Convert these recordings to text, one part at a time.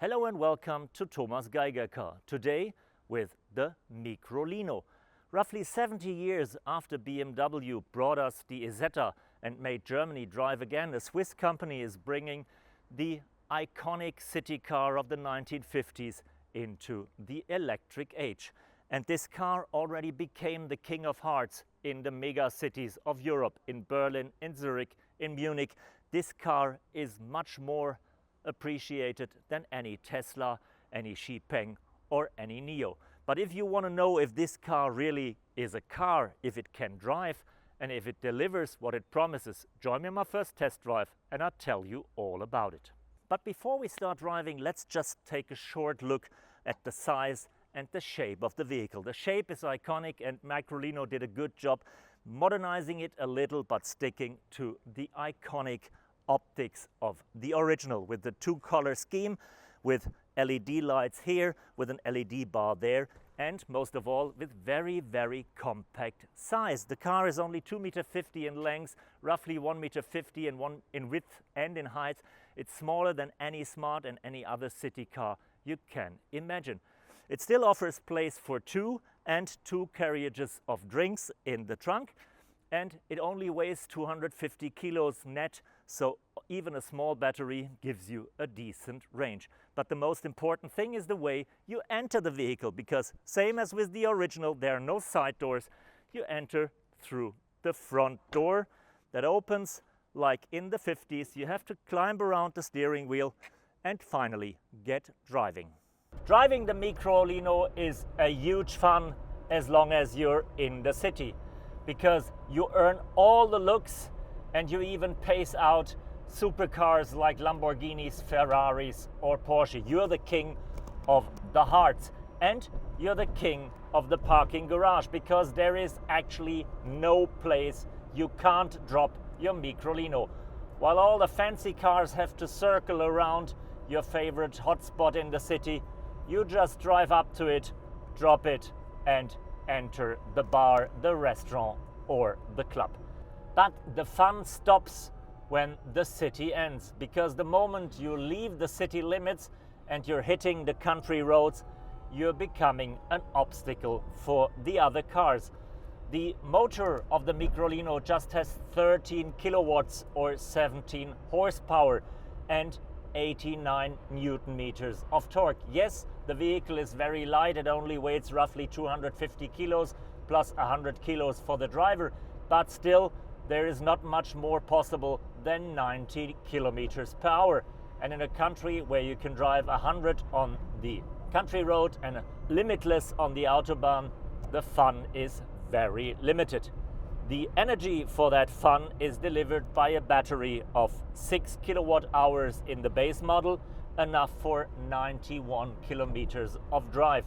Hello and welcome to Thomas Geiger Car. Today with the Microlino. Roughly 70 years after BMW brought us the Isetta and made Germany drive again, a Swiss company is bringing the iconic city car of the 1950s into the electric age. And this car already became the king of hearts in the mega cities of Europe, in Berlin, in Zurich, in Munich. This car is much more appreciated than any Tesla, any Xpeng or any NIO. But if you want to know if this car really is a car, if it can drive and if it delivers what it promises, join me on my first test drive and I'll tell you all about it. But before we start driving, let's just take a short look at the size and the shape of the vehicle. The shape is iconic and Microlino did a good job modernizing it a little but sticking to the iconic optics of the original, with the two-color scheme, with LED lights here, with an LED bar there, and most of all with very compact size. The car is only 2.50 m in length, roughly 1.50 m in width and in height. It's smaller than any Smart and any other city car you can imagine. It still offers place for two and two carriages of drinks in the trunk, and it only weighs 250 kilos net, so even a small battery gives you a decent range. But the most important thing is the way you enter the vehicle, because same as with the original, there are no side doors. You enter through the front door that opens like in the 50s. You have to climb around the steering wheel and finally get driving. Driving the Microlino is a huge fun as long as you're in the city, because you earn all the looks and you even pace out supercars like Lamborghinis, Ferraris or Porsche. You're the king of the hearts and you're the king of the parking garage, because there is actually no place you can't drop your Microlino. While all the fancy cars have to circle around your favorite hotspot in the city, you just drive up to it, drop it and enter the bar, the restaurant or the club. But the fun stops when the city ends, because the moment you leave the city limits and you're hitting the country roads, you're becoming an obstacle for the other cars. The motor of the Microlino just has 13 kilowatts or 17 horsepower and 89 Newton meters of torque. Yes, the vehicle is very light. It only weighs roughly 250 kilos plus 100 kilos for the driver, but still there is not much more possible than 90 kilometers per hour. And in a country where you can drive 100 on the country road and limitless on the Autobahn, the fun is very limited. The energy for that fun is delivered by a battery of 6 kilowatt hours in the base model, enough for 91 kilometers of drive.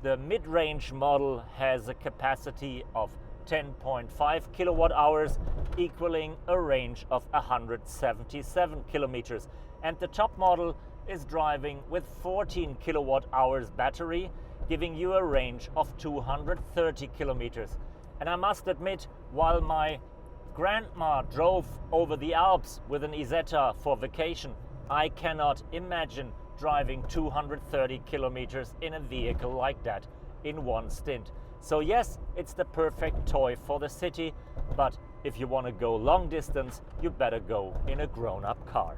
The mid-range model has a capacity of 10.5 kilowatt hours, equaling a range of 177 kilometers. And the top model is driving with 14 kilowatt hours battery, giving you a range of 230 kilometers. And I must admit, while my grandma drove over the Alps with an Isetta for vacation, I cannot imagine driving 230 kilometers in a vehicle like that in one stint. So yes, it's the perfect toy for the city, but if you want to go long distance, you better go in a grown-up car.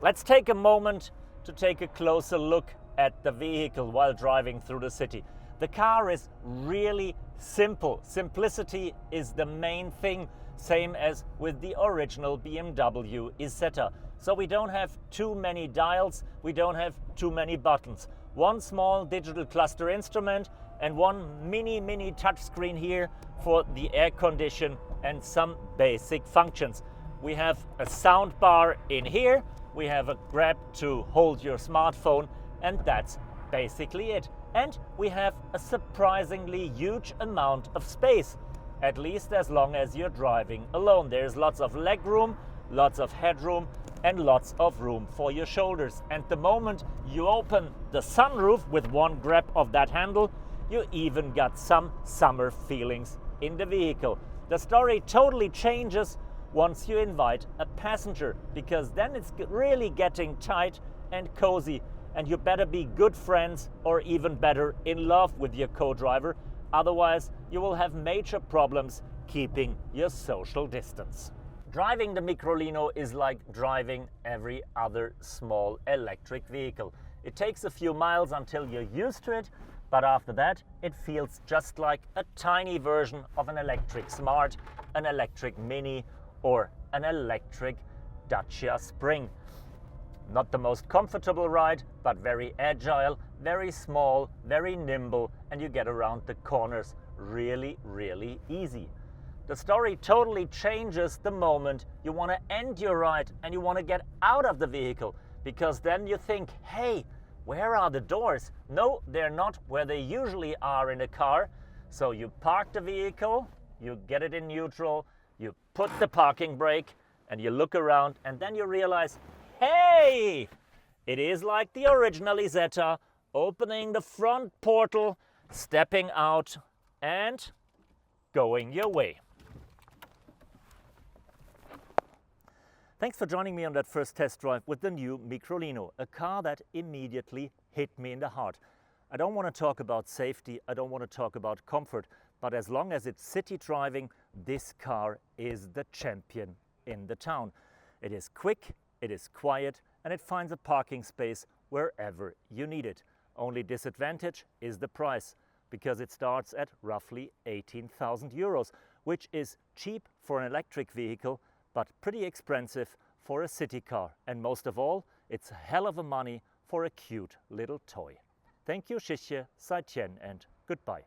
Let's take a moment to take a closer look at the vehicle while driving through the city. The car is really simple. Simplicity is the main thing, same as with the original BMW Isetta. So we don't have too many dials, we don't have too many buttons. One small digital cluster instrument and one mini touchscreen here for the air condition and some basic functions. We have a sound bar in here, we have a grab to hold your smartphone, and that's basically it. And we have a surprisingly huge amount of space, at least as long as you're driving alone. There's lots of leg room, lots of headroom, and lots of room for your shoulders. And the moment you open the sunroof with one grab of that handle, you even got some summer feelings in the vehicle. The story totally changes once you invite a passenger, because then it's really getting tight and cozy and you better be good friends or even better in love with your co-driver. Otherwise, you will have major problems keeping your social distance. Driving the Microlino is like driving every other small electric vehicle. It takes a few miles until you're used to it, but after that it feels just like a tiny version of an electric Smart, an electric Mini or an electric Dacia Spring. Not the most comfortable ride, but very agile, very small, very nimble, and you get around the corners really, really easy. The story totally changes the moment you want to end your ride and you want to get out of the vehicle, because then you think, hey, where are the doors? No, they're not where they usually are in a car. So you park the vehicle, you get it in neutral, you put the parking brake, and you look around, and then you realize, hey, it is like the original Isetta, opening the front portal, stepping out, and going your way. Thanks for joining me on that first test drive with the new Microlino, a car that immediately hit me in the heart. I don't want to talk about safety, I don't want to talk about comfort, but as long as it's city driving, this car is the champion in the town. It is quick, it is quiet, and it finds a parking space wherever you need it. Only disadvantage is the price, because it starts at roughly 18,000 euros, which is cheap for an electric vehicle, but pretty expensive for a city car. And most of all, it's a hell of a money for a cute little toy. Thank you, Shishye, Saitien, and goodbye.